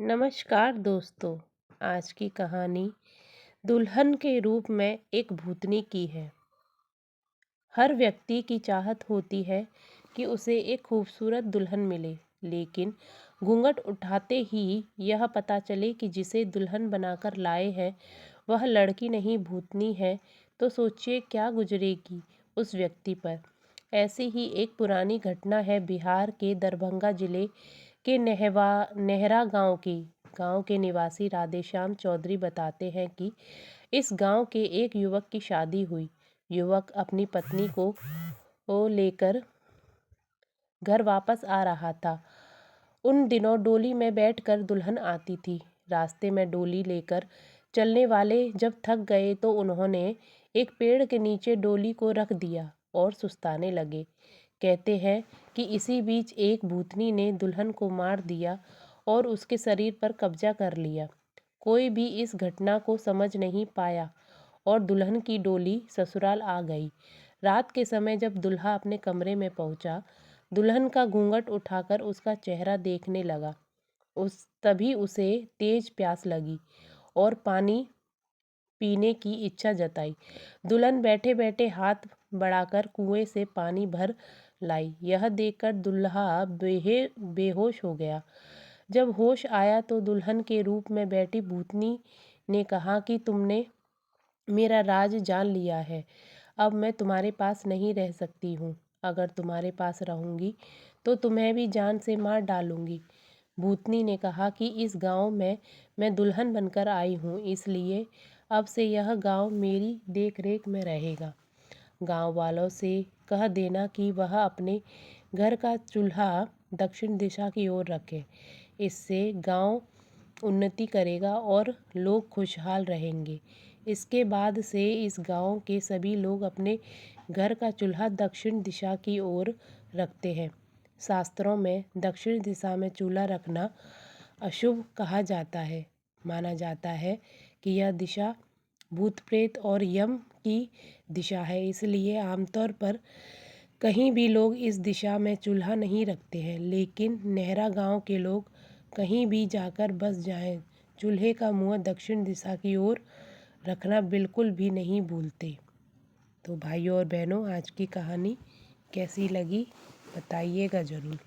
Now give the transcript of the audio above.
नमस्कार दोस्तों। आज की कहानी दुल्हन के रूप में एक भूतनी की है। हर व्यक्ति की चाहत होती है कि उसे एक खूबसूरत दुल्हन मिले, लेकिन घूंघट उठाते ही यह पता चले कि जिसे दुल्हन बनाकर लाए हैं वह लड़की नहीं भूतनी है, तो सोचिए क्या गुजरेगी उस व्यक्ति पर। ऐसी ही एक पुरानी घटना है बिहार के दरभंगा जिले के नेहरा गांव के निवासी राधेश्याम चौधरी बताते हैं कि इस गांव के एक युवक की शादी हुई। युवक अपनी पत्नी को लेकर घर वापस आ रहा था। उन दिनों डोली में बैठकर दुल्हन आती थी। रास्ते में डोली लेकर चलने वाले जब थक गए तो उन्होंने एक पेड़ के नीचे डोली को रख दिया और सुस्ताने लगे। कहते हैं कि इसी बीच एक भूतनी ने दुल्हन को मार दिया और उसके शरीर पर कब्जा कर लिया। कोई भी इस घटना को समझ नहीं पाया और दुल्हन की डोली ससुराल आ गई। रात के समय जब दूल्हा अपने कमरे में पहुंचा, दुल्हन का घूंघट उठाकर उसका चेहरा देखने लगा। तभी उसे तेज प्यास लगी और पानी पीने की इच्छा जताई। दुल्हन बैठे बैठे हाथ बढ़ाकर कुएं से पानी भर लाई। यह देखकर दूल्हा बेहोश हो गया। जब होश आया तो दुल्हन के रूप में बैठी भूतनी ने कहा कि तुमने मेरा राज जान लिया है। अब मैं तुम्हारे पास नहीं रह सकती हूँ। अगर तुम्हारे पास रहूंगी तो तुम्हें भी जान से मार डालूंगी। भूतनी ने कहा कि इस गांव में मैं दुल्हन बनकर आई हूँ, इसलिए अब से यह गांव मेरी देखरेख में रहेगा। गांव वालों से कह देना कि वह अपने घर का चूल्हा दक्षिण दिशा की ओर रखे। इससे गांव उन्नति करेगा और लोग खुशहाल रहेंगे। इसके बाद से इस गांव के सभी लोग अपने घर का चूल्हा दक्षिण दिशा की ओर रखते हैं। शास्त्रों में दक्षिण दिशा में चूल्हा रखना अशुभ कहा जाता है। माना जाता है कि यह दिशा भूत प्रेत और यम की दिशा है, इसलिए आमतौर पर कहीं भी लोग इस दिशा में चूल्हा नहीं रखते हैं। लेकिन नेहरा गांव के लोग कहीं भी जाकर बस जाएं, चूल्हे का मुंह दक्षिण दिशा की ओर रखना बिल्कुल भी नहीं भूलते। तो भाइयों और बहनों, आज की कहानी कैसी लगी बताइएगा ज़रूर।